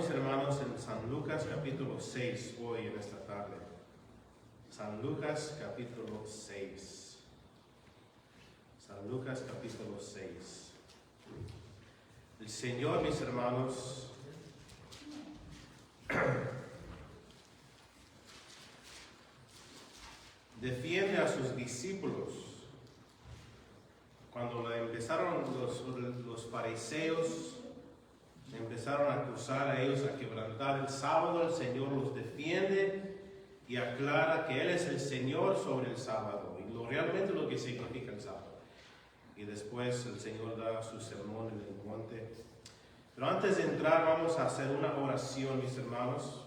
mis hermanos, en San Lucas capítulo 6 hoy en esta tarde. San Lucas capítulo 6. San Lucas capítulo 6. El Señor, mis hermanos, defiende a sus discípulos. Cuando empezaron los fariseos, empezaron a acusar a ellos, a quebrantar el sábado, el Señor los defiende y aclara que Él es el Señor sobre el sábado y realmente lo que significa el sábado. Y después el Señor da su sermón en el monte. Pero antes de entrar vamos a hacer una oración, mis hermanos.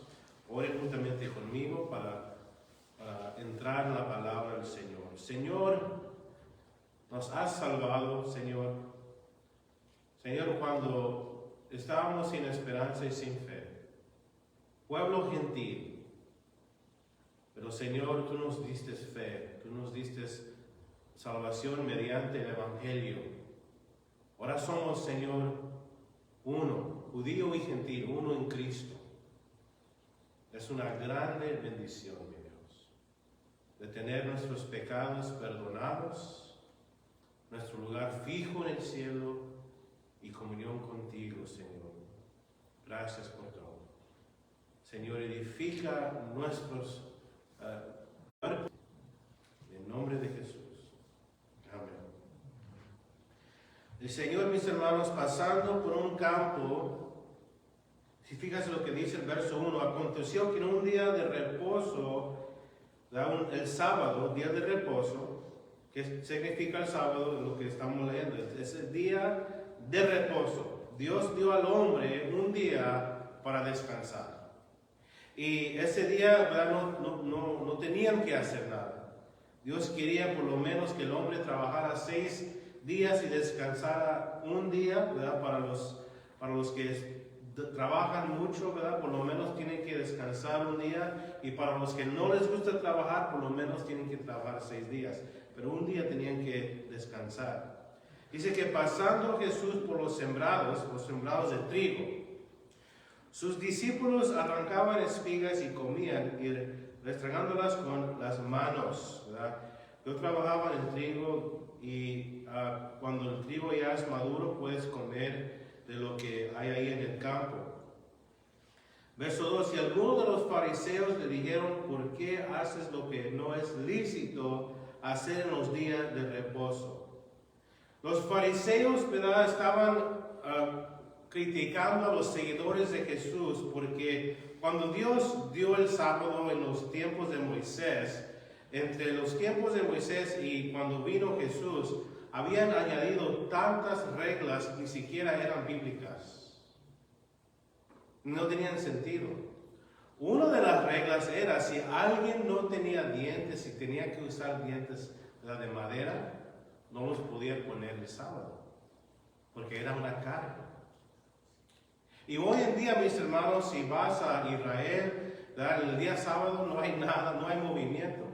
Oren juntamente conmigo para entrar en la palabra del Señor. Señor, nos has salvado, Señor. Señor, cuando estábamos sin esperanza y sin fe, pueblo gentil, pero Señor, tú nos diste fe, tú nos diste salvación mediante el Evangelio. Ahora somos, Señor, uno, judío y gentil, uno en Cristo. Es una grande bendición, mi Dios, de tener nuestros pecados perdonados, nuestro lugar fijo en el cielo y comunión contigo, Señor. Gracias por todo. Señor, edifica nuestros cuerpos en nombre de Jesús. Amén. El Señor, mis hermanos, pasando por un campo, si fíjate lo que dice el verso 1, aconteció que en un día de reposo, el sábado, día de reposo, que significa el sábado, lo que estamos leyendo, es el día de reposo. Dios dio al hombre un día para descansar. Y ese día, ¿verdad? No tenían que hacer nada. Dios quería por lo menos que el hombre trabajara 6 días y descansara un día, ¿verdad? Para los que trabajan mucho, ¿verdad? Por lo menos tienen que descansar un día. Y para los que no les gusta trabajar, por lo menos tienen que trabajar 6 días. Pero un día tenían que descansar. Dice que pasando Jesús por los sembrados de trigo, sus discípulos arrancaban espigas y comían, y restregándolas con las manos, ¿verdad? Yo trabajaba en el trigo y cuando el trigo ya es maduro puedes comer de lo que hay ahí en el campo. Verso 2, y algunos de los fariseos le dijeron, ¿por qué haces lo que no es lícito hacer en los días de reposo? Los fariseos, ¿verdad?, estaban criticando a los seguidores de Jesús porque cuando Dios dio el sábado en los tiempos de Moisés, entre los tiempos de Moisés y cuando vino Jesús, habían añadido tantas reglas que ni siquiera eran bíblicas. No tenían sentido. Una de las reglas era si alguien no tenía dientes, si tenía que usar dientes, ¿verdad?, de madera, no los podía poner el sábado, porque era una carga. Y hoy en día, mis hermanos, si vas a Israel, ¿verdad?, el día sábado no hay nada, no hay movimiento.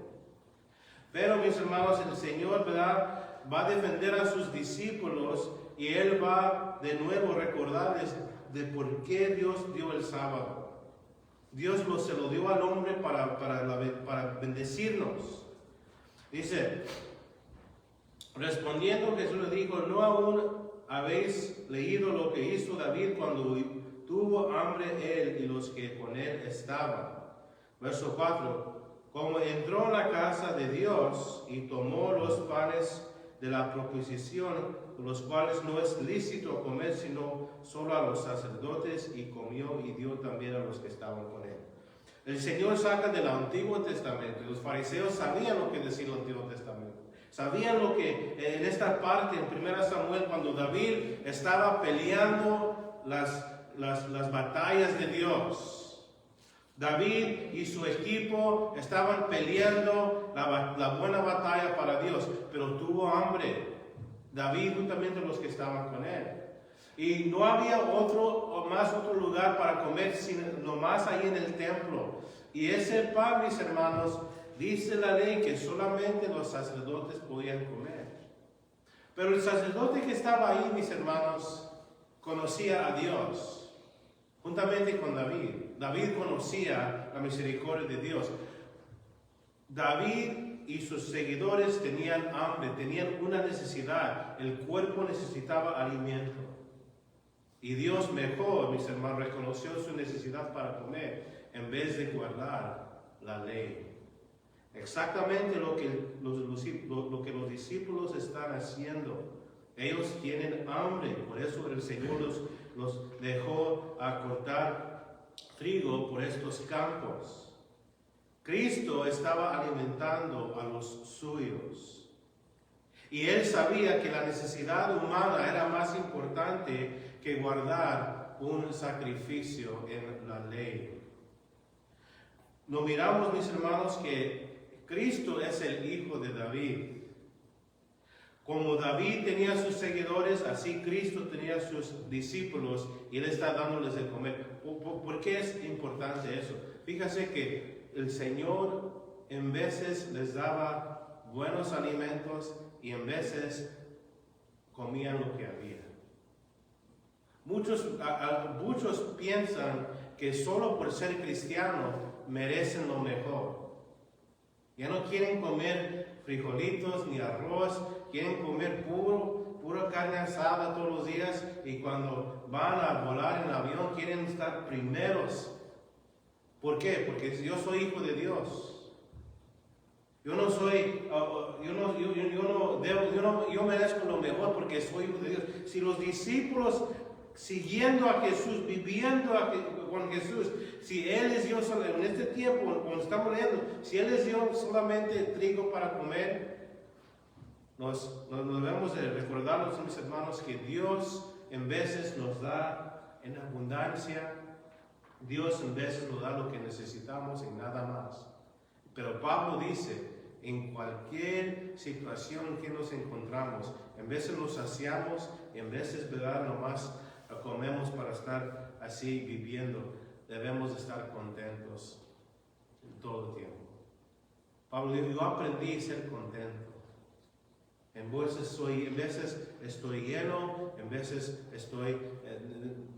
Pero, mis hermanos, el Señor, ¿verdad?, va a defender a sus discípulos y Él va de nuevo a recordarles de por qué Dios dio el sábado. Dios se lo dio al hombre para bendecirnos. Dice, respondiendo Jesús le dijo, ¿no aún habéis leído lo que hizo David cuando tuvo hambre él y los que con él estaban? Verso 4, como entró en la casa de Dios y tomó los panes de la proposición, los cuales no es lícito comer sino solo a los sacerdotes, y comió y dio también a los que estaban con él. El Señor saca del Antiguo Testamento. Los fariseos sabían lo que decía el Antiguo Testamento. Sabían lo que en esta parte, en 1 Samuel, cuando David estaba peleando las batallas de Dios. David y su equipo estaban peleando la buena batalla para Dios, pero tuvo hambre. David juntamente los que estaban con él. Y no había otro lugar para comer, sino nomás ahí en el templo. Y ese pan, mis hermanos, dice la ley que solamente los sacerdotes podían comer. Pero el sacerdote que estaba ahí, mis hermanos, conocía a Dios. juntamente con David. David conocía la misericordia de Dios. David y sus seguidores tenían hambre, tenían una necesidad. El cuerpo necesitaba alimento. Y Dios mejor, mis hermanos, reconoció su necesidad para comer en vez de guardar la ley. Exactamente lo que los discípulos están haciendo. Ellos tienen hambre, por eso el Señor los dejó a cortar trigo por estos campos. Cristo estaba alimentando a los suyos. Y Él sabía que la necesidad humana era más importante que guardar un sacrificio en la ley. Lo miramos, mis hermanos, que Cristo es el Hijo de David. Como David tenía sus seguidores, así Cristo tenía sus discípulos y Él está dándoles de comer. ¿Por qué es importante eso? Fíjese que el Señor en veces les daba buenos alimentos y en veces comían lo que había. Muchos piensan que solo por ser cristiano merecen lo mejor. Ya no quieren comer frijolitos ni arroz, quieren comer pura carne asada todos los días, y cuando van a volar en avión quieren estar primeros. ¿Por qué? Porque yo soy hijo de Dios. Yo merezco lo mejor porque soy hijo de Dios. Si los discípulos siguiendo a Jesús, viviendo con Jesús, si Él les dio en este tiempo, cuando estamos leyendo, si Él les dio solamente trigo para comer, nos debemos de recordarnos, mis hermanos, que Dios en veces nos da en abundancia. Dios en veces nos da lo que necesitamos y nada más. Pero Pablo dice, en cualquier situación en que nos encontramos, en veces nos saciamos, en veces, ¿verdad?, nomás comemos para estar así viviendo. Debemos de estar contentos en todo el tiempo. Pablo dijo, yo aprendí a ser contento. En veces estoy lleno, en veces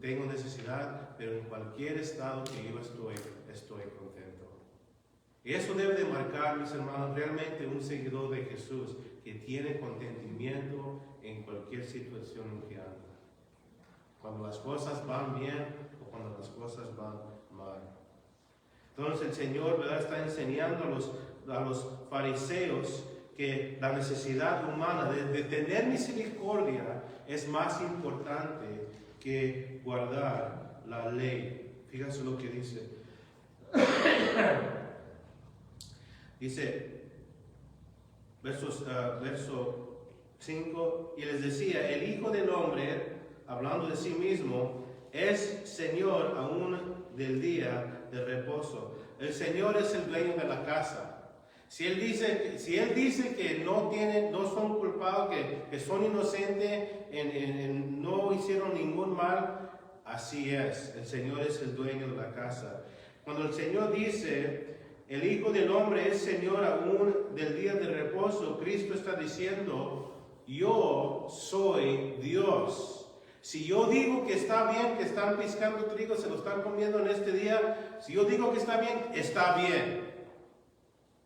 tengo necesidad, pero en cualquier estado que yo estoy contento. Y eso debe de marcar, mis hermanos, realmente un seguidor de Jesús que tiene contentimiento en cualquier situación en que anda. Cuando las cosas van bien o cuando las cosas van mal. Entonces el Señor, ¿verdad?, está enseñando a los fariseos que la necesidad humana de tener misericordia es más importante que guardar la ley. Fíjense lo que dice. Dice, verso 5, y les decía, el Hijo del Hombre, hablando de sí mismo, es Señor aún del día de reposo. El Señor es el dueño de la casa. Si Él dice que no son culpados, que son inocentes, no hicieron ningún mal, así es. El Señor es el dueño de la casa. Cuando el Señor dice, el Hijo del Hombre es Señor aún del día de reposo, Cristo está diciendo, yo soy Dios. Si yo digo que está bien, que están piscando trigo, se lo están comiendo en este día, si yo digo que está bien, está bien.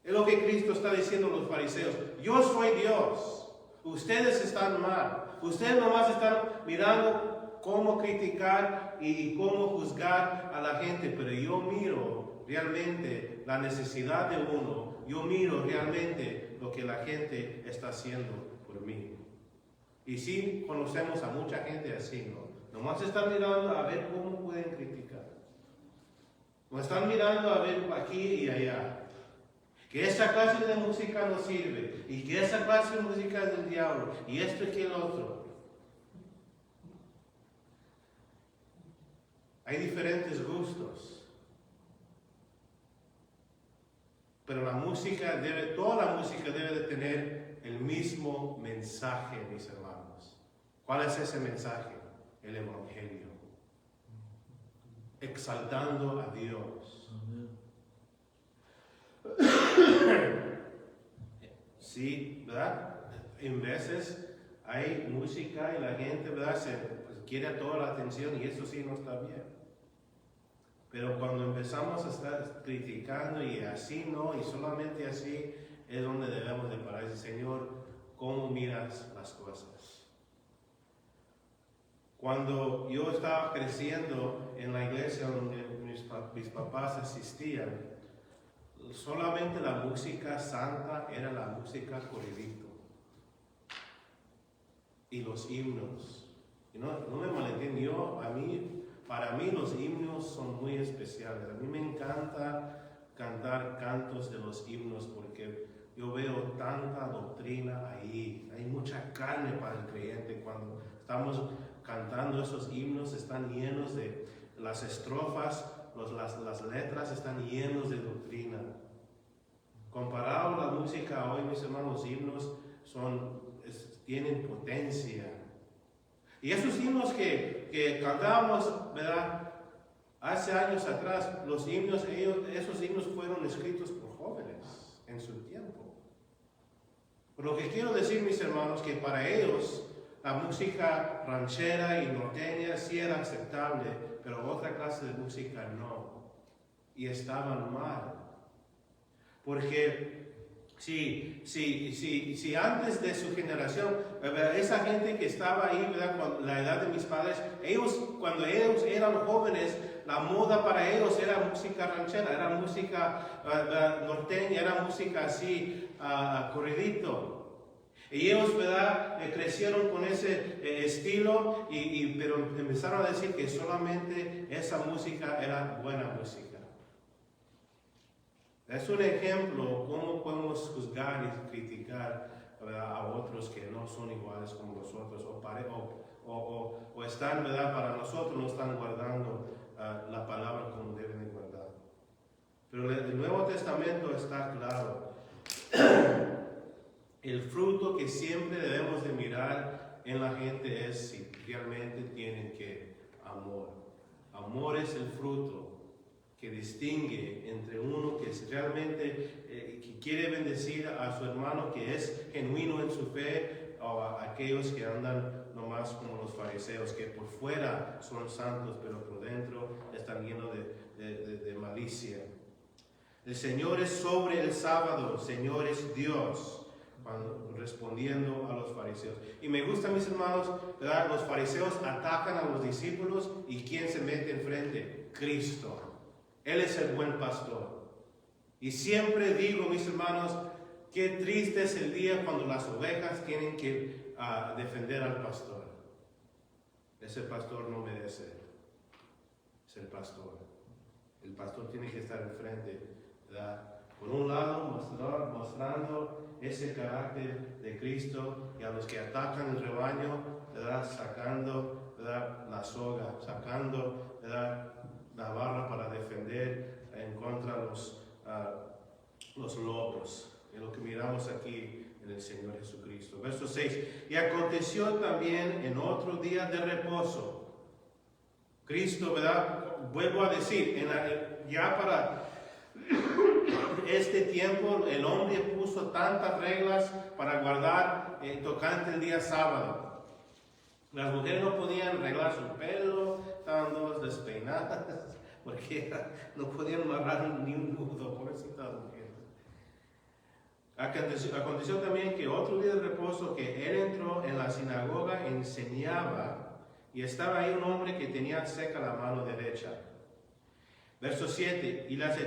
Es lo que Cristo está diciendo a los fariseos. Yo soy Dios. Ustedes están mal. Ustedes nomás están mirando cómo criticar y cómo juzgar a la gente, pero yo miro realmente la necesidad de uno. Yo miro realmente lo que la gente está haciendo por mí. Y sí conocemos a mucha gente así, ¿no? Nomás están mirando a ver cómo pueden criticar. No están mirando a ver aquí y allá. Que esa clase de música no sirve. Y que esa clase de música es del diablo. Y esto y que el otro. Hay diferentes gustos. Pero toda la música debe de tener el mismo mensaje, mis hermanos. ¿Cuál es ese mensaje? El Evangelio. Exaltando a Dios. Sí, ¿verdad? En veces hay música y la gente, ¿verdad?, quiere toda la atención y eso sí no está bien. Pero cuando empezamos a estar criticando y así no, y solamente así, es donde debemos de parar. Y Señor, ¿cómo miras las cosas? Cuando yo estaba creciendo en la iglesia donde mis papás asistían, solamente la música santa era la música corridito. Y los himnos. Y no me malentiendo, para mí los himnos son muy especiales. A mí me encanta cantar cantos de los himnos porque yo veo tanta doctrina ahí. Hay mucha carne para el creyente. Cuando estamos cantando esos himnos, están llenos de las estrofas, las letras están llenos de doctrina. Comparado a la música hoy, mis hermanos, los himnos tienen potencia. Y esos himnos que cantábamos, ¿verdad? Hace años atrás, esos himnos fueron escritos por jóvenes en su tiempo. Pero lo que quiero decir, mis hermanos, que para ellos la música ranchera y norteña sí era aceptable, pero otra clase de música no. Y estaban mal. Porque si antes de su generación, esa gente que estaba ahí, ¿verdad? Con la edad de mis padres, cuando ellos eran jóvenes, la moda para ellos era música ranchera, era música norteña, era música así, corridito. Y ellos, ¿verdad? Crecieron con ese estilo, pero empezaron a decir que solamente esa música era buena música. Es un ejemplo cómo podemos juzgar y criticar, ¿verdad?, a otros que no son iguales como nosotros o están, ¿verdad?, para nosotros no están guardando la palabra como deben de guardar. Pero el Nuevo Testamento está claro. El fruto que siempre debemos de mirar en la gente es si realmente tienen amor. Amor es el fruto que distingue entre uno que es realmente que quiere bendecir a su hermano, que es genuino en su fe, o a aquellos que andan nomás como los fariseos, que por fuera son santos, pero por dentro están llenos de malicia. El Señor es sobre el sábado, Señor es Dios, respondiendo a los fariseos. Y me gusta, mis hermanos, ¿verdad? Los fariseos atacan a los discípulos y ¿quién se mete enfrente? Cristo. Él es el buen pastor. Y siempre digo, mis hermanos, qué triste es el día cuando las ovejas tienen que defender al pastor. Ese pastor no merece. Es el pastor. El pastor tiene que estar enfrente, ¿verdad? Por un lado, mostrando ese carácter de Cristo, y a los que atacan el rebaño, ¿verdad?, sacando, ¿verdad?, la soga, sacando, ¿verdad?, la barra para defender en contra de los lobos. Es lo que miramos aquí en el Señor Jesucristo. Verso 6. Y aconteció también en otro día de reposo. Cristo, ¿verdad? Vuelvo a decir, ya para este tiempo el hombre puso tantas reglas para guardar tocante el día sábado. Las mujeres no podían arreglar su pelo, estaban todas despeinadas, porque no podían amarrar ni un nudo, pobrecitas mujeres. Aconteció también que otro día de reposo, que él entró en la sinagoga, enseñaba, y estaba ahí un hombre que tenía seca la mano derecha. Verso 7, y las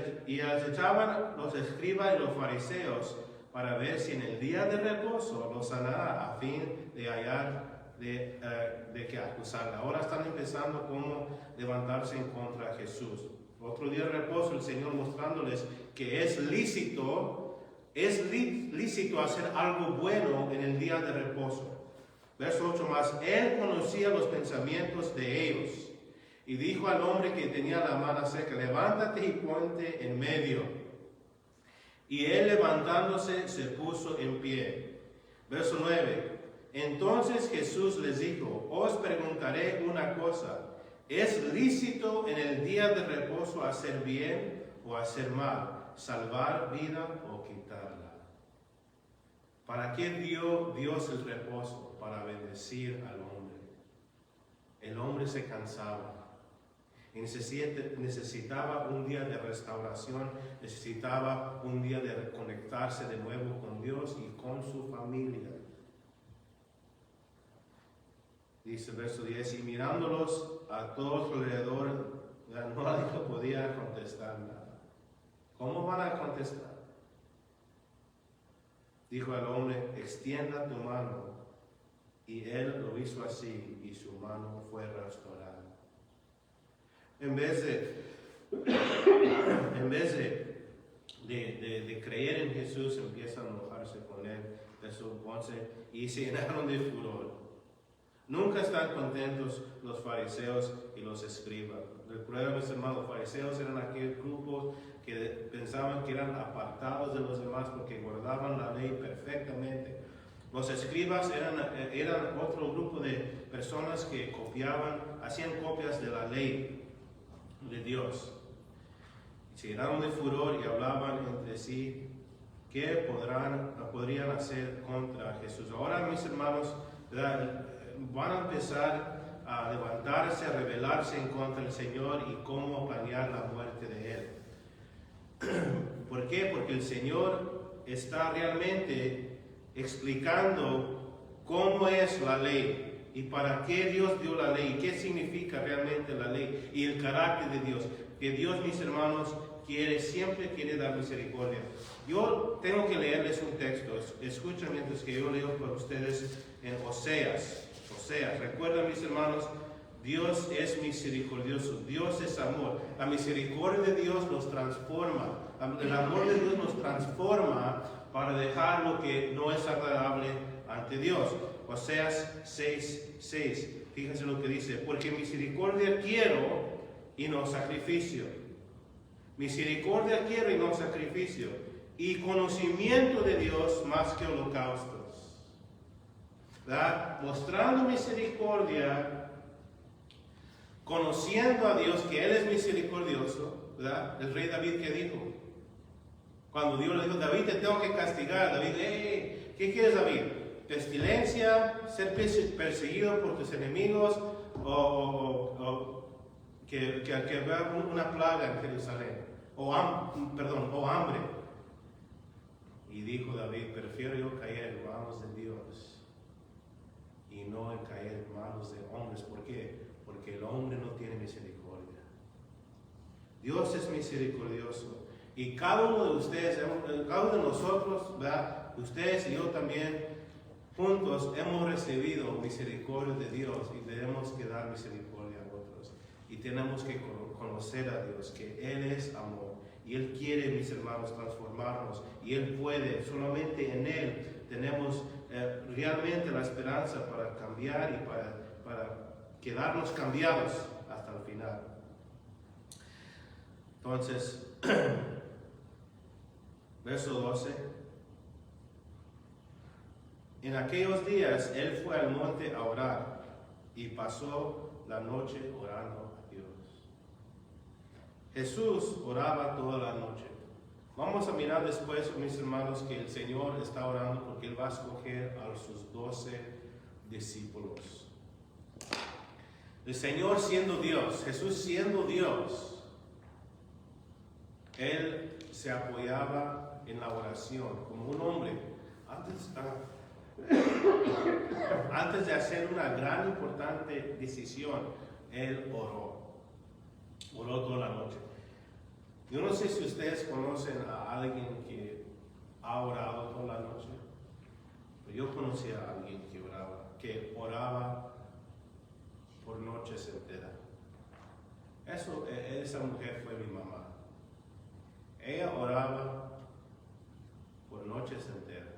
echaban los escribas y los fariseos para ver si en el día de reposo los sanara, a fin de hallar de que acusarla. Ahora están empezando cómo levantarse en contra de Jesús. Otro día de reposo, el Señor mostrándoles que es lícito hacer algo bueno en el día de reposo. Verso 8 más, él conocía los pensamientos de ellos y dijo al hombre que tenía la mano seca, levántate y ponte en medio. Y él levantándose se puso en pie. Verso 9. Entonces Jesús les dijo, os preguntaré una cosa, ¿es lícito en el día de reposo hacer bien o hacer mal, salvar vida o quitarla? ¿Para qué dio Dios el reposo? Para bendecir al hombre. El hombre se cansaba. Y necesitaba un día de restauración, necesitaba un día de reconectarse de nuevo con Dios y con su familia. Dice el verso 10, y mirándolos a todos alrededor, no podía contestar nada. ¿Cómo van a contestar? Dijo al hombre, extienda tu mano. Y él lo hizo así, y su mano fue restaurada. En vez de creer en Jesús, empiezan a enojarse con él. Verso 11, y se llenaron de furor. Nunca están contentos los fariseos y los escribas. Recuerden, mis hermanos, los fariseos eran aquel grupo que pensaban que eran apartados de los demás porque guardaban la ley perfectamente. Los escribas eran otro grupo de personas que hacían copias de la ley de Dios. Se llenaron de furor y hablaban entre sí qué podrían hacer contra Jesús. Ahora, mis hermanos, van a empezar a levantarse, a rebelarse en contra del Señor y cómo planear la muerte de Él. ¿Por qué? Porque el Señor está realmente explicando cómo es la ley y para qué Dios dio la ley, qué significa realmente la ley y el carácter de Dios. Que Dios, mis hermanos, siempre quiere dar misericordia. Yo tengo que leerles un texto. Escuchen mientras que yo leo para ustedes en Oseas. Recuerden, mis hermanos, Dios es misericordioso, Dios es amor. La misericordia de Dios nos transforma, el amor de Dios nos transforma para dejar lo que no es agradable ante Dios. Oseas 6:6. Fíjense lo que dice: porque misericordia quiero y no sacrificio. Misericordia quiero y no sacrificio. Y conocimiento de Dios más que holocaustos. ¿Verdad? Mostrando misericordia, conociendo a Dios que Él es misericordioso. ¿Verdad? El rey David, ¿qué dijo? Cuando Dios le dijo: David, te tengo que castigar. David, ¿qué quieres, David? ¿Pestilencia? ¿Ser perseguido por tus enemigos? ¿O que vea una plaga en Jerusalén? ¿O hambre? Y dijo David: prefiero yo caer en manos de Dios y no en caer en manos de hombres. ¿Por qué? Porque el hombre no tiene misericordia. Dios es misericordioso. Y cada uno de ustedes, cada uno de nosotros, ¿verdad? Ustedes y yo también, juntos hemos recibido misericordia de Dios y tenemos que dar misericordia a otros. Y tenemos que conocer a Dios, que Él es amor. Y Él quiere, mis hermanos, transformarnos. Y Él puede. Solamente en Él tenemos realmente la esperanza para cambiar y para quedarnos cambiados hasta el final. Entonces, verso 12. En aquellos días Él fue al monte a orar y pasó la noche orando a Dios. Jesús oraba toda la noche. Vamos a mirar después, mis hermanos, que el Señor está orando porque Él va a escoger a sus 12 discípulos. El Señor siendo Dios, Jesús siendo Dios, Él se apoyaba en la oración como un hombre. Antes de hacer una gran importante decisión, Él oró toda la noche. Yo no sé si ustedes conocen a alguien que ha orado toda la noche, pero yo conocí a alguien que oraba por noches enteras. Esa mujer fue mi mamá. Ella oraba por noches enteras.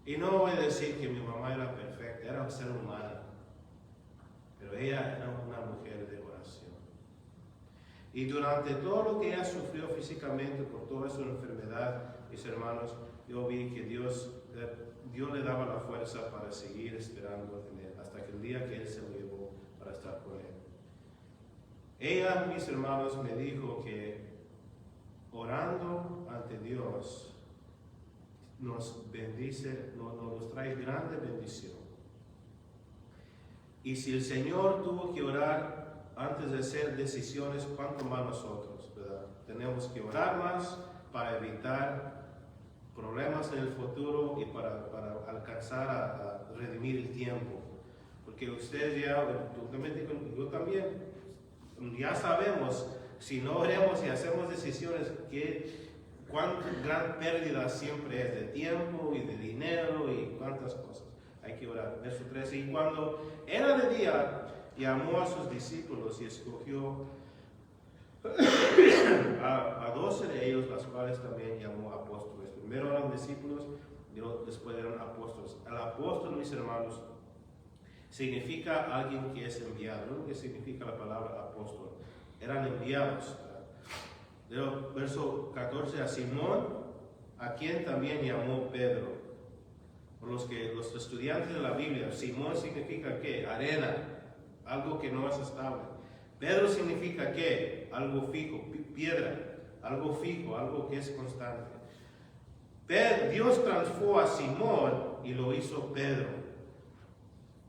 Y no voy a decir que mi mamá era perfecta, era un ser humano, pero ella era una mujer de oración. Y durante todo lo que ella sufrió físicamente por toda su enfermedad, mis hermanos, yo vi que Dios le daba la fuerza para seguir esperando en Él, hasta que el día que Él se lo llevó para estar con Él. Ella, mis hermanos, me dijo que orando ante Dios nos bendice, nos trae grande bendición. Y si el Señor tuvo que orar antes de hacer decisiones, cuanto más nosotros, ¿verdad? Tenemos que orar más para evitar problemas en el futuro y para alcanzar a redimir el tiempo. Porque ustedes ya, yo también, ya sabemos, si no oremos y hacemos decisiones, cuán gran pérdida siempre es de tiempo y de dinero y cuántas cosas. Hay que orar. Verso 13. Y cuando era de día, llamó a sus discípulos y escogió a 12 de ellos, las cuales también llamó apóstoles. Primero eran discípulos, después eran apóstoles. El apóstol, mis hermanos, significa alguien que es enviado. ¿No? ¿Qué significa la palabra apóstol? Eran enviados. Verso 14, a Simón, a quien también llamó Pedro. Los estudiantes de la Biblia, Simón significa ¿qué? Arena, algo que no es estable. Pedro significa ¿qué? Algo fijo, piedra, algo fijo, algo que es constante. Dios transformó a Simón y lo hizo Pedro.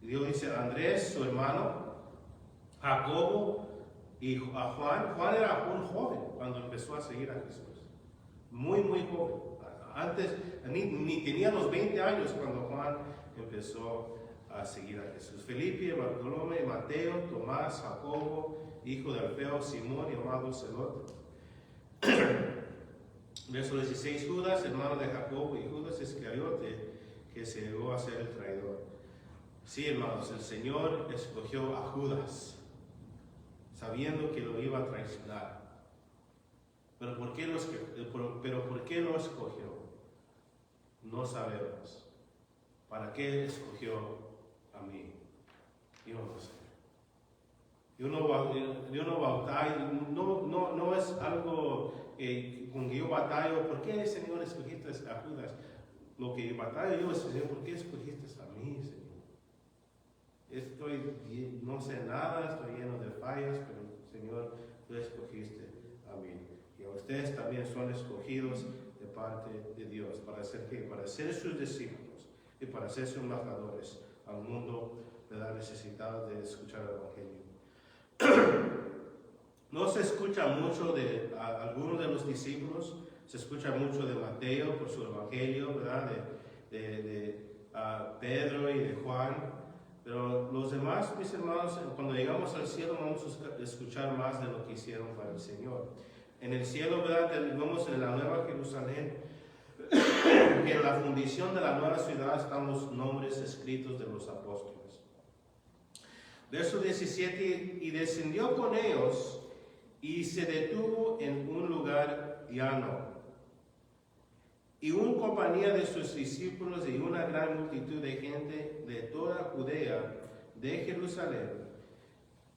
Dios dice Andrés, su hermano, Jacobo y a Juan. Juan era un joven cuando empezó a seguir a Jesús. Muy, muy joven. Antes, ni tenía los 20 años cuando Juan empezó a seguir a Jesús. Felipe, Bartolomé, Mateo, Tomás, Jacobo, hijo de Alfeo, Simón, llamado Celote. Verso 16, Judas, hermano de Jacobo, y Judas Iscariote, que se llegó a ser el traidor. Sí, hermanos, el Señor escogió a Judas, sabiendo que lo iba a traicionar. Pero ¿por qué lo escogió? No sabemos. ¿Para qué escogió a mí? Yo no sé. Yo no batallo, no es algo con que yo batallo. ¿Por qué, Señor, escogiste a Judas? Lo que batallo yo es, Señor, ¿por qué escogiste a mí, Señor? No sé nada, estoy lleno de fallas, pero, Señor, tú escogiste a mí. Y a ustedes también son escogidos de parte de Dios. ¿Para hacer qué? Para ser sus discípulos y para ser sus embajadores al mundo, ¿verdad?, necesitado de escuchar el Evangelio. No se escucha mucho de algunos de los discípulos, se escucha mucho de Mateo por su Evangelio, ¿verdad?, de Pedro y de Juan, pero los demás, mis hermanos, cuando llegamos al cielo vamos a escuchar más de lo que hicieron para el Señor. En el cielo, ¿verdad?, vemos en la Nueva Jerusalén que en la fundición de la nueva ciudad están los nombres escritos de los apóstoles. Verso 17, y descendió con ellos y se detuvo en un lugar llano. Y una compañía de sus discípulos y una gran multitud de gente de toda Judea, de Jerusalén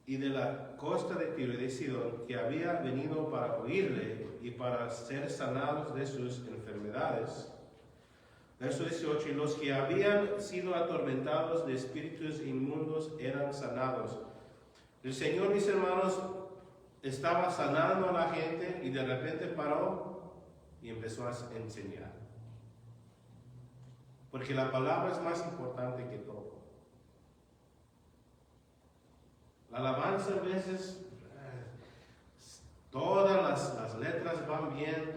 y de la costa de Tiro y de Sidón, que había venido para oírle y para ser sanados de sus enfermedades. Verso 18, y los que habían sido atormentados de espíritus inmundos eran sanados. El Señor, mis hermanos, estaba sanando a la gente y de repente paró y empezó a enseñar. Porque la palabra es más importante que todo. La alabanza a veces, todas las letras van bien,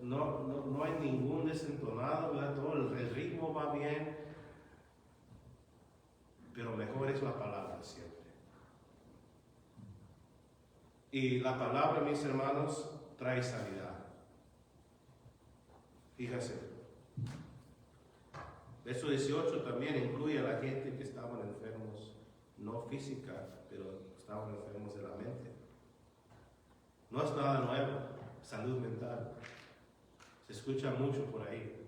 no hay ningún desentonado, ¿verdad? Todo el ritmo va bien, pero mejor es la palabra siempre. Y la palabra, mis hermanos, trae sanidad. Fíjese. Verso 18 también incluye a la gente que estaban enfermos, no física, pero estaban enfermos de la mente. No es nada nuevo, salud mental. Se escucha mucho por ahí.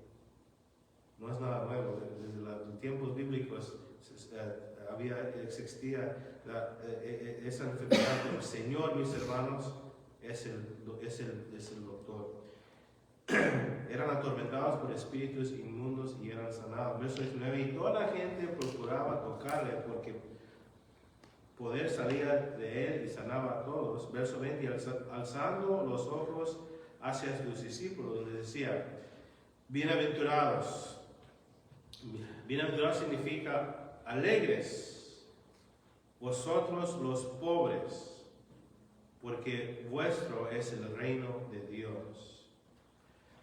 No es nada nuevo. Desde los tiempos bíblicos existía esa enfermedad. El Señor, mis hermanos, es el doctor. Eran atormentados por espíritus inmundos y eran sanados. Verso 19, y toda la gente procuraba tocarle porque poder salía de él y sanaba a todos. Verso 20, y alzando los ojos hacia sus discípulos, les decía, bienaventurados. Bienaventurados significa alegres. vosotros los pobres, porque vuestro es el reino de Dios.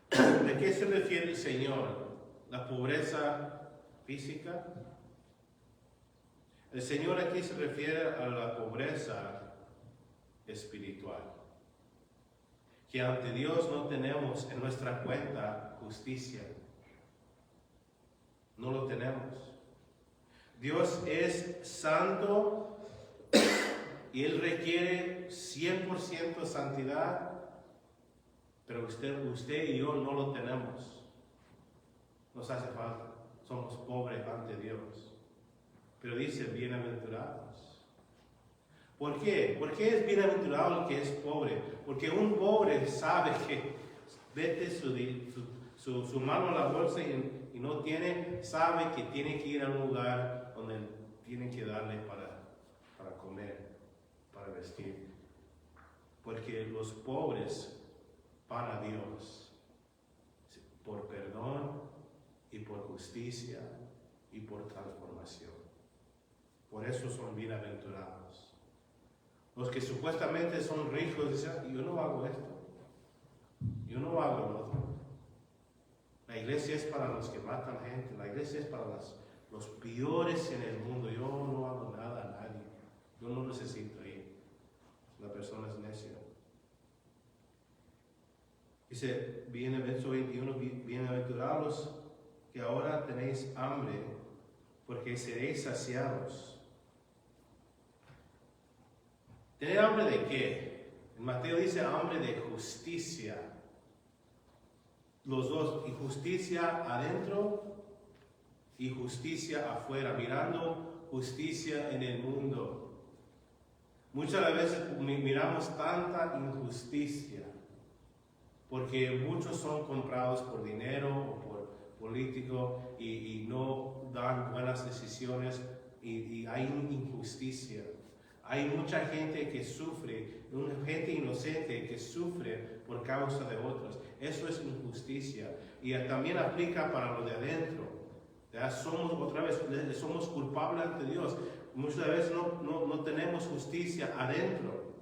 ¿De qué se refiere el Señor? ¿La pobreza física? El Señor aquí se refiere a la pobreza espiritual. Que ante Dios no tenemos en nuestra cuenta justicia. No lo tenemos. Dios es santo y Él requiere 100% santidad, pero usted y yo no lo tenemos. Nos hace falta. Somos pobres ante Dios. Pero dice bienaventurados. ¿Por qué? ¿Por qué es bienaventurado el que es pobre? Porque un pobre sabe que mete su mano a la bolsa y no tiene, sabe que tiene que ir a un lugar donde tiene que darle para comer, para vestir. Porque los pobres van a Dios por perdón y por justicia y por transformación. Por eso son bienaventurados. Los que supuestamente son ricos dicen, yo no hago esto, yo no hago lo otro. La iglesia es para los que matan gente, la iglesia es para los peores en el mundo. Yo no hago nada a nadie, yo no necesito ir. La persona es necia. Dice, verso 21, bienaventurados que ahora tenéis hambre, porque seréis saciados. ¿Tener hambre de qué? En Mateo dice hambre de justicia. Los dos, y justicia adentro y justicia afuera, mirando justicia en el mundo. Muchas veces miramos tanta injusticia, porque muchos son comprados por dinero o por político y no dan buenas decisiones y hay injusticia. Hay mucha gente que sufre, gente inocente que sufre por causa de otros. Eso es injusticia. Y también aplica para lo de adentro. ¿Ya? Somos culpables ante Dios. Muchas veces no tenemos justicia adentro.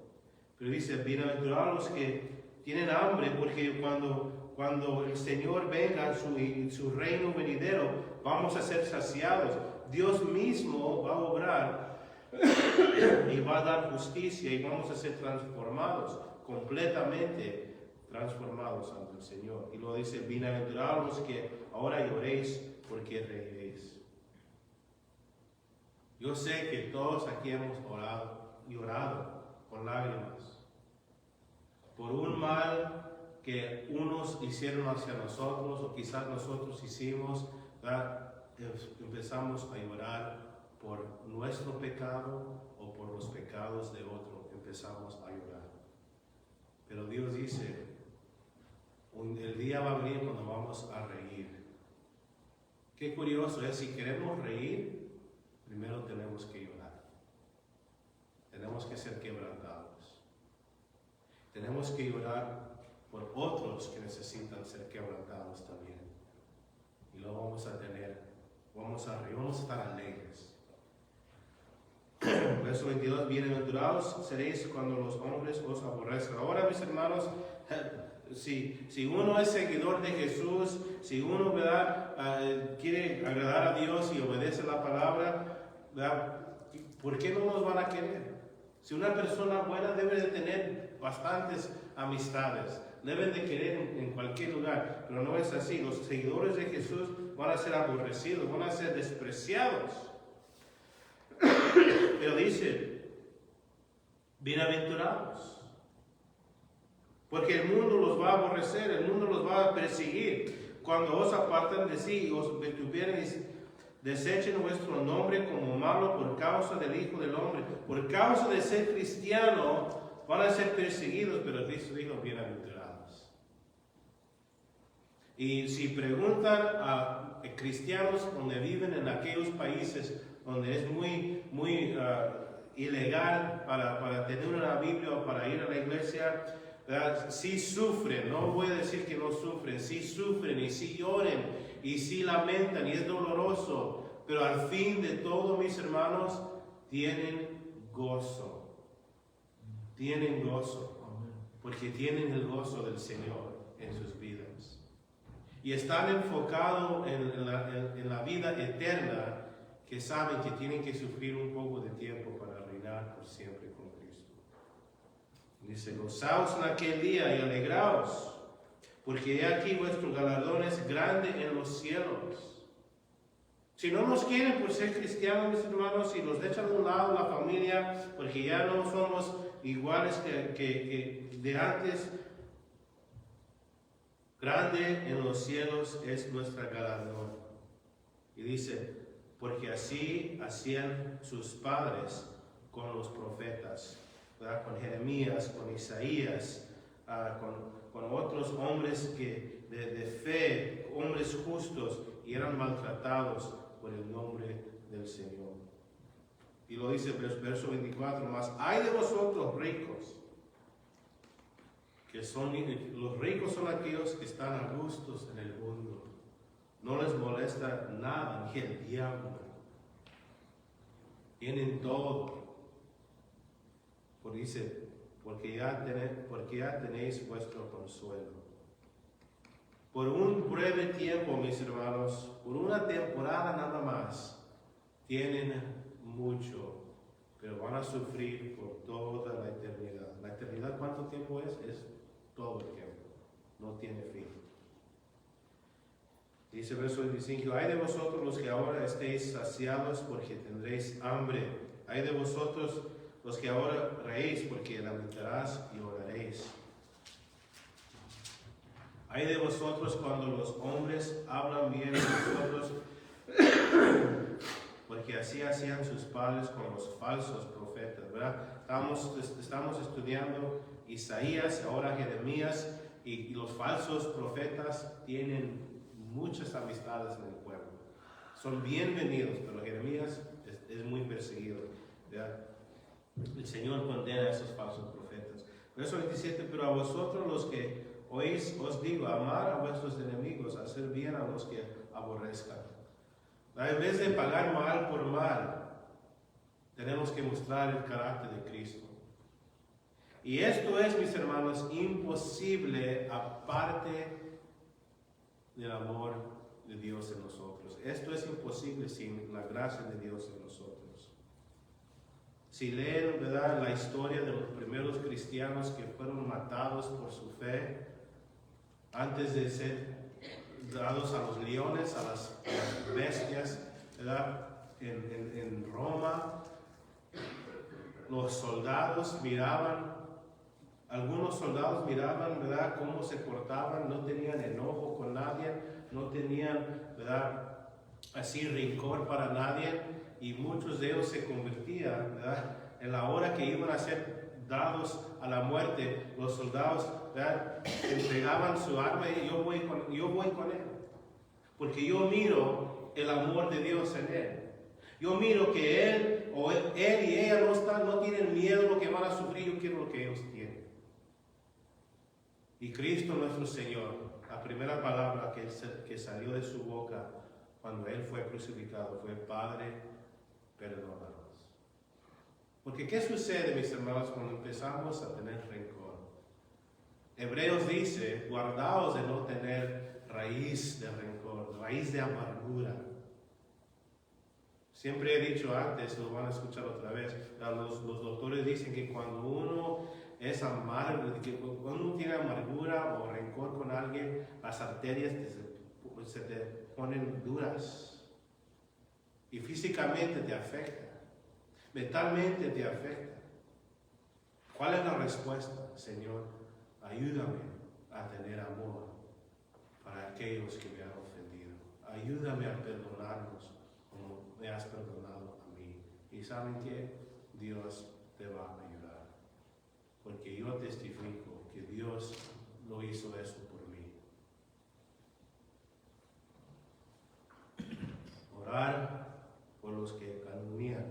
Pero dice, bienaventurados los que tienen hambre, porque cuando el Señor venga en su reino venidero, vamos a ser saciados. Dios mismo va a obrar y va a dar justicia y vamos a ser transformados, completamente transformados ante el Señor. Y lo dice, bienaventurados los que ahora lloréis, porque reiréis. Yo sé que todos aquí hemos llorado con lágrimas por un mal que unos hicieron hacia nosotros, o quizás nosotros hicimos, ¿verdad? Empezamos a llorar por nuestro pecado o por los pecados de otro, empezamos a llorar. Pero Dios dice, el día va a venir cuando vamos a reír. Qué curioso es, si queremos reír, primero tenemos que llorar. Tenemos que ser quebrantados. Tenemos que llorar por otros que necesitan ser quebrantados también. Y lo vamos a vamos a reír, vamos a estar alegres. Verso 22, bienaventurados seréis cuando los hombres os aborrezcan. Ahora, mis hermanos, si uno es seguidor de Jesús, si uno, ¿verdad?, quiere agradar a Dios y obedece la palabra, ¿verdad?, ¿por qué no nos van a querer? Si una persona buena debe de tener bastantes amistades, deben de querer en cualquier lugar, pero no es así. Los seguidores de Jesús van a ser aborrecidos, van a ser despreciados. Pero dice, bienaventurados, porque el mundo los va a aborrecer, el mundo los va a perseguir. Cuando os apartan de sí y os vituperen y desechen vuestro nombre como malo por causa del Hijo del Hombre, por causa de ser cristiano, van a ser perseguidos, pero Cristo dijo, bienaventurados. Y si preguntan a cristianos donde viven en aquellos países donde es muy ilegal para tener una Biblia o para ir a la iglesia, ¿verdad?, sí sufren, no voy a decir que no sufren, sí sufren y sí lloren y sí lamentan y es doloroso, pero al fin de todo, mis hermanos, tienen gozo. Tienen gozo. Porque tienen el gozo del Señor en sus vidas. Y están enfocados en la vida eterna, que saben que tienen que sufrir un poco de tiempo para reinar por siempre con Cristo. Dice, gozaos en aquel día y alegraos, porque he aquí vuestro galardón es grande en los cielos. Si no nos quieren por ser cristianos, mis hermanos, si nos echan de un lado la familia, porque ya no somos iguales que de antes, grande en los cielos es nuestra galardón. Y dice, porque así hacían sus padres con los profetas, ¿verdad? Con Jeremías, con Isaías, con otros hombres de fe, hombres justos, y eran maltratados por el nombre del Señor. Y lo dice verso 24 más, ay de vosotros ricos, los ricos son aquellos que están a gustos en el mundo. No les molesta nada, ni el diablo. Tienen todo. Dice, porque ya tenéis vuestro consuelo. Por un breve tiempo, mis hermanos, por una temporada nada más, tienen mucho, pero van a sufrir por toda la eternidad. ¿La eternidad cuánto tiempo es? Es todo el tiempo, no tiene fin. Dice verso 25, ay de vosotros los que ahora estéis saciados, porque tendréis hambre. Ay de vosotros los que ahora reís, porque lamentarás y oraréis. Ay de vosotros cuando los hombres hablan bien de vosotros, porque así hacían sus padres con los falsos profetas, ¿verdad? Estamos estudiando Isaías, ahora Jeremías, y los falsos profetas tienen muchas amistades en el pueblo. Son bienvenidos, pero Jeremías es muy perseguido, ¿verdad? El Señor condena a esos falsos profetas. Verso 27, pero a vosotros los que oís os digo, amar a vuestros enemigos, hacer bien a los que aborrezcan. En vez de pagar mal por mal, tenemos que mostrar el carácter de Cristo. Y esto es, mis hermanos, imposible aparte del amor de Dios en nosotros. Esto es imposible sin la gracia de Dios en nosotros. Si leen, ¿verdad?, la historia de los primeros cristianos que fueron matados por su fe, antes de ser dados a los leones, a las bestias, ¿verdad?, en Roma, los soldados miraban, algunos soldados miraban, ¿verdad?, cómo se portaban, no tenían enojo con nadie, no tenían, ¿verdad?, así rencor para nadie, y muchos de ellos se convertían, ¿verdad?, en la hora que iban a ser dados a la muerte, los soldados, ¿verdad?, entregaban su arma y yo voy con él, porque yo miro el amor de Dios en él. Yo miro que él y ella no tienen miedo a lo que van a sufrir, yo quiero lo que ellos tienen. Y Cristo nuestro Señor, la primera palabra que salió de su boca cuando Él fue crucificado fue: Padre, perdónanos. Porque ¿qué sucede, mis hermanos, cuando empezamos a tener rencor? Hebreos dice: guardaos de no tener raíz de rencor, raíz de amargura. Siempre he dicho antes, lo van a escuchar otra vez, los doctores dicen que cuando uno es amargo, que cuando uno tiene amargura o rencor con alguien, las arterias se te ponen duras y físicamente te afecta, mentalmente te afecta. ¿Cuál es la respuesta? Señor, ayúdame a tener amor para aquellos que me han ofendido. Ayúdame a perdonarlos como me has perdonado a mí. ¿Y saben qué? Dios te va a ayudar. Porque yo testifico que Dios no hizo eso por mí. Orar por los que calumnian,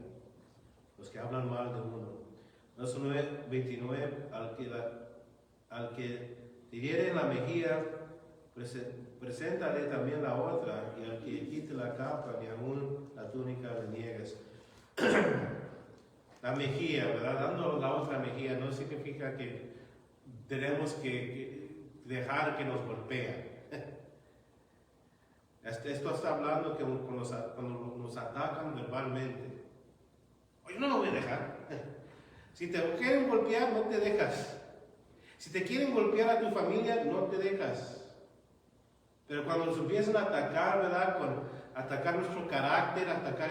los que hablan mal de uno. Verso 29, al que te hiere en la mejilla, preséntale también la otra, y al que quite la capa, ni aún la túnica le niegues. la mejilla, ¿verdad? Dando la otra mejilla no significa que tenemos que dejar que nos golpeen. Esto está hablando que cuando nos atacan verbalmente, yo no lo voy a dejar. Si te quieren golpear, no te dejas. Si te quieren golpear a tu familia, no te dejas. Pero cuando nos empiezan a atacar, ¿verdad? Atacar nuestro carácter, atacar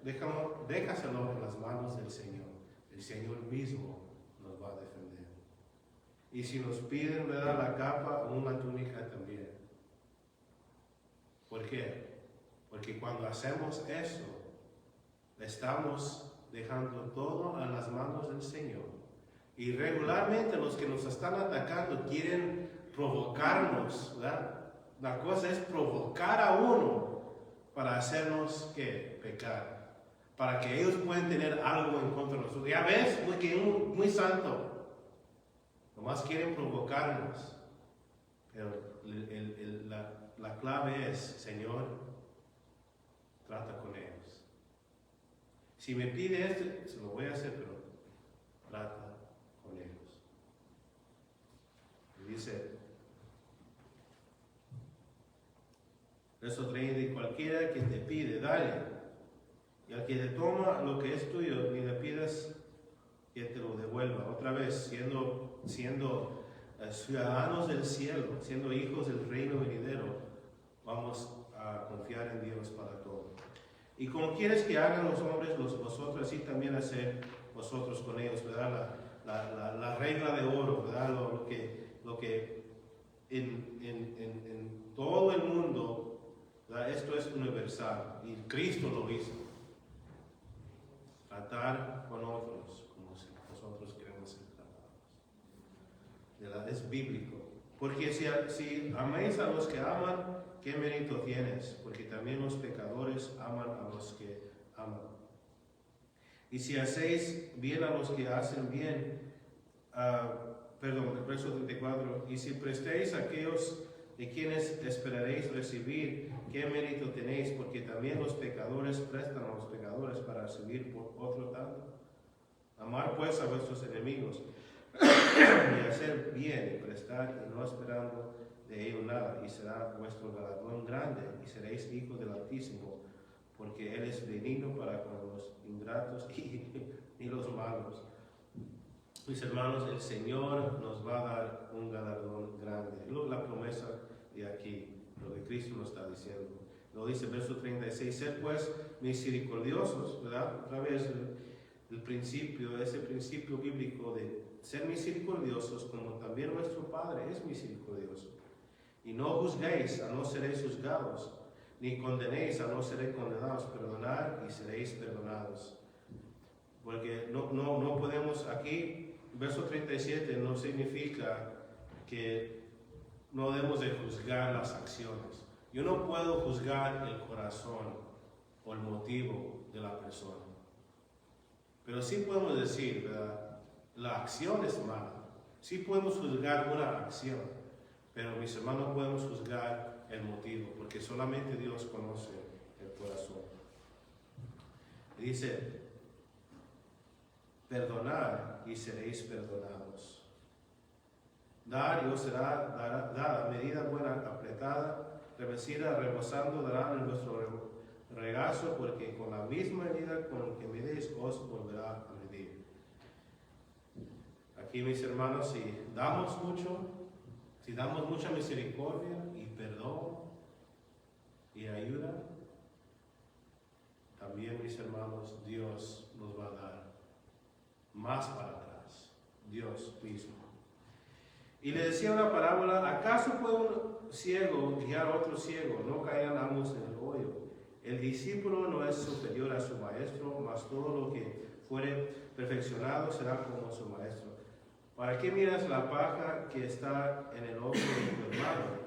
déjaselo en las manos del Señor. El Señor mismo nos va a defender. Y si nos piden, ¿verdad? La capa o una túnica también. ¿Por qué? Porque cuando hacemos eso, estamos dejando todo en las manos del Señor. Y regularmente los que nos están atacando quieren provocarnos, ¿verdad? La cosa es provocar a uno para hacernos, ¿qué? Pecar. Para que ellos puedan tener algo en contra de nosotros. Ya ves, muy santo. Nomás quieren provocarnos. Pero la clave es, Señor, trata con ellos. Si me pide esto, se lo voy a hacer, pero trata con ellos. Y dice, verso 30, y cualquiera que te pide, dale. Y al que te toma lo que es tuyo, ni le pidas que te lo devuelva. Otra vez, siendo ciudadanos del cielo, siendo hijos del reino venidero, vamos a confiar en Dios para todo. Y como quieres que hagan los hombres, vosotros, así también hacer vosotros con ellos, ¿verdad? La regla de oro, ¿verdad? Lo que en todo el mundo, ¿verdad? Esto es universal y Cristo lo hizo. Tratar con otros como si nosotros queremos ser tratados. Es bíblico. Porque si amáis a los que aman, ¿qué mérito tienes? Porque también los pecadores aman a los que aman. Y si hacéis bien a los que hacen bien, el verso 34, y si prestéis a aquellos de quienes esperaréis recibir, ¿qué mérito tenéis? Porque también los pecadores prestan a los pecadores para recibir por otro tanto. Amar pues a vuestros enemigos, y hacer bien, y prestar, y no esperando de ello nada, y será vuestro galardón grande, y seréis hijos del Altísimo, porque Él es benigno para con los ingratos y los malos. Mis hermanos, el Señor nos va a dar un galardón grande. La promesa de aquí, lo que Cristo nos está diciendo. Lo dice el verso 36, ser pues misericordiosos, ¿verdad? Otra vez ese principio bíblico de ser misericordiosos como también nuestro Padre es misericordioso. Y no juzguéis, a no seréis juzgados, ni condenéis, a no seréis condenados. Perdonad y seréis perdonados. Porque no podemos aquí, verso 37 no significa que no debemos de juzgar las acciones. Yo no puedo juzgar el corazón o el motivo de la persona. Pero sí podemos decir, ¿verdad? La acción es mala. Sí podemos juzgar una acción, pero mis hermanos no podemos juzgar el motivo, porque solamente Dios conoce el corazón. Dice, perdonad y seréis perdonados. Dar y os será dada, medida buena, apretada, revestida, rebosando, darán en vuestro regazo, porque con la misma medida con que midéis os volverá a medir. Aquí, mis hermanos, si damos mucha misericordia y perdón y ayuda, también, mis hermanos, Dios nos va a dar más para atrás, Dios mismo. Y le decía una parábola, ¿acaso puede un ciego guiar a otro ciego? No caigan ambos en el hoyo. El discípulo no es superior a su maestro, mas todo lo que fuere perfeccionado será como su maestro. ¿Para qué miras la paja que está en el ojo de tu hermano?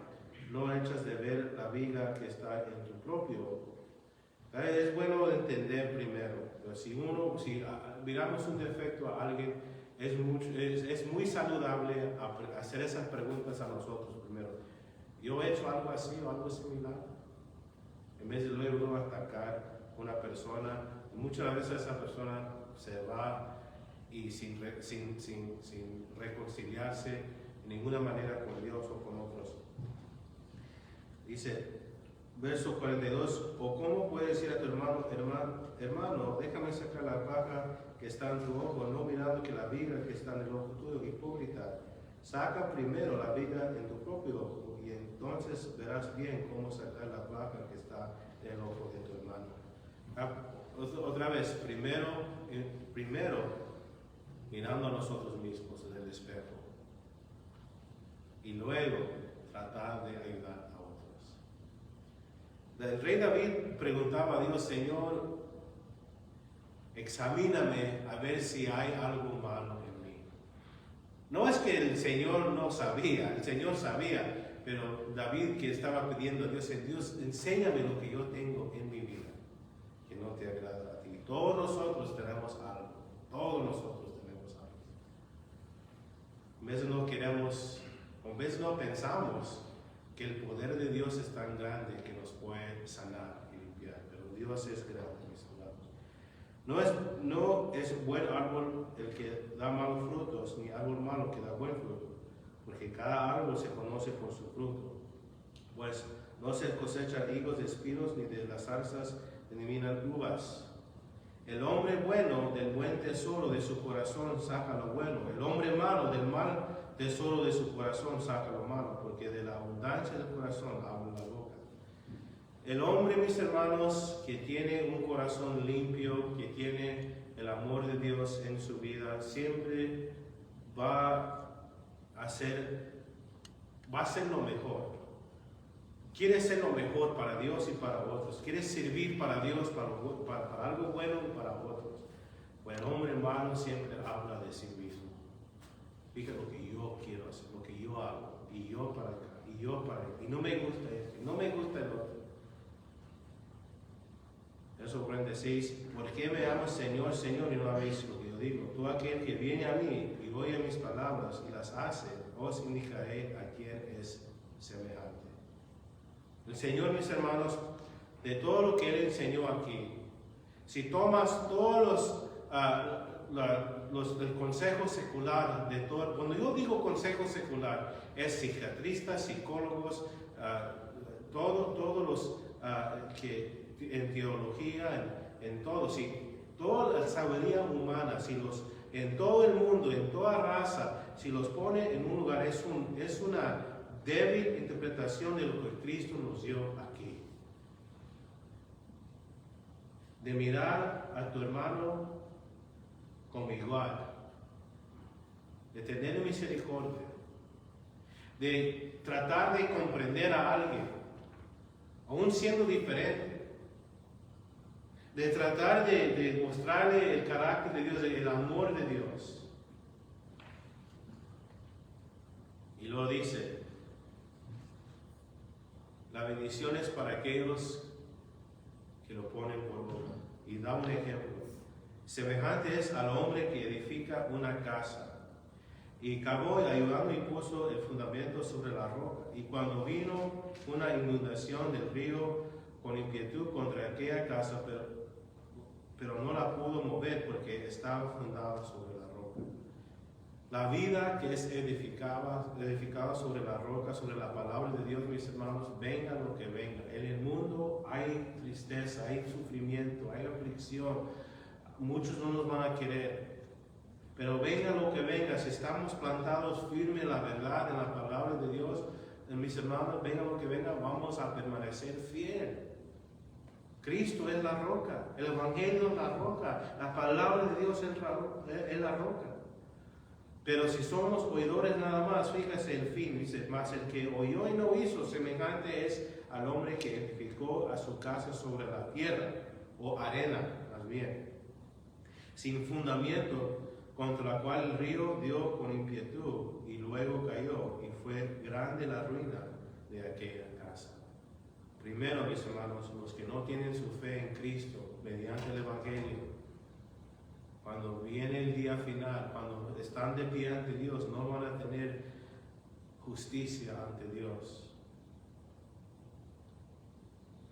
No echas de ver la viga que está en tu propio ojo. Es bueno entender primero, pero si miramos un defecto a alguien, es muy saludable hacer esas preguntas a nosotros primero. ¿Yo he hecho algo así o algo similar? En vez de luego atacar a una persona, muchas veces esa persona se va y sin reconciliarse de ninguna manera con Dios o con otros. Dice, verso 42, o cómo puedes decir a tu hermano, déjame sacar la paja que está en tu ojo, no mirando que la viga que está en el ojo tuyo, hipócrita. Saca primero la viga en tu propio ojo y entonces verás bien cómo sacar la paja que está en el ojo de tu hermano. Otra vez, primero mirando a nosotros mismos en el espejo y luego tratar de ayudar a otros. El rey David preguntaba a Dios, Señor, examíname a ver si hay algo malo en mí. No es que el Señor no sabía, el Señor sabía, pero David que estaba pidiendo a Dios, enséñame lo que yo tengo en mi vida que no te agrada a ti. Todos nosotros tenemos algo, todos nosotros tenemos algo. A veces no queremos, a veces no pensamos que el poder de Dios es tan grande que nos puede sanar y limpiar, pero Dios es grande, mis amados. No es buen árbol el que da malos frutos, ni árbol malo que da buen fruto, porque cada árbol se conoce por su fruto. Pues no se cosechan higos de espinos, ni de las zarzas eliminan uvas. El hombre bueno del buen tesoro de su corazón saca lo bueno. El hombre malo del mal tesoro de su corazón saca lo malo, porque de la abundancia del corazón habla la boca. El hombre, mis hermanos, que tiene un corazón limpio, que tiene el amor de Dios en su vida, siempre va a ser lo mejor. Quiere ser lo mejor para Dios y para otros. Quiere servir para Dios, para algo bueno y para otros. Pues el hombre malo siempre habla de sí mismo. Fíjate lo que yo quiero hacer, lo que yo hago, y yo para acá, y yo para allá, y no me gusta esto, y no me gusta el otro. Verso 46, ¿por qué me amas, Señor, Señor, y no habéis lo que yo digo? Tú aquel que viene a mí y oye mis palabras y las hace, os indicaré a quién es semejante. El Señor, mis hermanos, de todo lo que Él enseñó aquí, si tomas todos el consejo secular de todo, cuando yo digo consejo secular, es psiquiatristas, psicólogos, todos los que en teología, en todo, toda la sabiduría humana, en todo el mundo, en toda raza, si los pone en un lugar, es una débil interpretación de lo que Cristo nos dio aquí. De mirar a tu hermano como igual, de tener misericordia, de tratar de comprender a alguien, aún siendo diferente, de tratar de mostrarle el carácter de Dios, el amor de Dios. Y luego dice, la bendición es para aquellos que lo ponen por obra. Y da un ejemplo. Semejante es al hombre que edifica una casa y cavó ayudando y puso el fundamento sobre la roca. Y cuando vino una inundación del río con inquietud contra aquella casa, pero no la pudo mover porque estaba fundada sobre la roca. La vida que es edificada sobre la roca, sobre la palabra de Dios, mis hermanos, venga lo que venga. En el mundo hay tristeza, hay sufrimiento, hay aflicción. Muchos no nos van a querer. Pero venga lo que venga, si estamos plantados firmes en la verdad, en la palabra de Dios, mis hermanos, venga lo que venga, vamos a permanecer fiel. Cristo es la roca, el Evangelio es la roca, la palabra de Dios es la roca. Pero si somos oidores nada más, fíjese el fin, dice, mas el que oyó y no hizo, semejante es al hombre que edificó a su casa sobre la tierra, o arena, más bien, sin fundamento, contra la cual el río dio con inquietud, y luego cayó, y fue grande la ruina de aquella casa. Primero, mis hermanos, los que no tienen su fe en Cristo, mediante el Evangelio, cuando viene el día final, cuando están de pie ante Dios, no van a tener justicia ante Dios.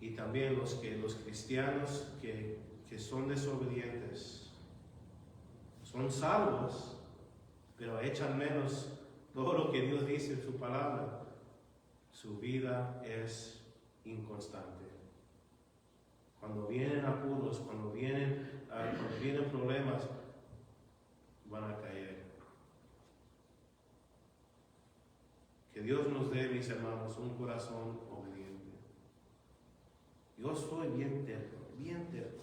Y también los cristianos que son desobedientes, son salvos, pero echan menos todo lo que Dios dice en su palabra. Su vida es inconstante. Cuando vienen apuros, cuando vienen problemas, van a caer. Que Dios nos dé, mis hermanos, un corazón obediente. Yo soy bien terco, bien terco.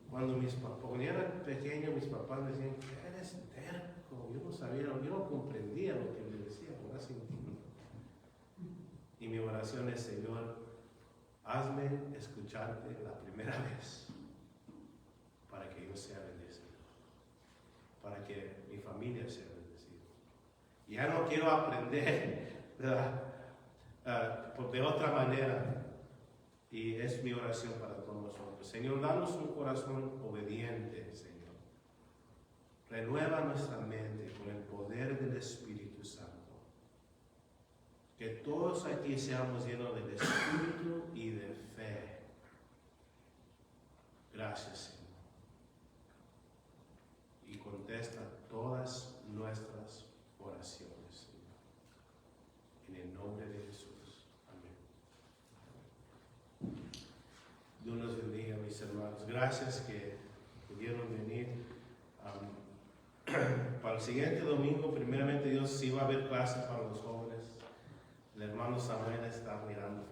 Cuando yo era pequeño, mis papás me decían, eres terco. Yo no sabía, yo no comprendía lo que me decían, no sentía. Y mi oración es, Señor, hazme escucharte la primera vez para que yo sea bendecido, para que mi familia sea bendecida. Ya no quiero aprender, ¿verdad? De otra manera. Y es mi oración para todos nosotros. Señor, danos un corazón obediente, Señor. Renueva nuestra mente con el poder del Espíritu Santo. Que todos aquí seamos llenos del Espíritu y de fe. Gracias, Señor. Y contesta todas nuestras oraciones, Señor. En el nombre de Jesús. Dios nos bendiga, mis hermanos. Gracias que pudieron venir. Para el siguiente domingo, primeramente Dios, sí va a haber clases para los jóvenes. El hermano Samuel está mirando.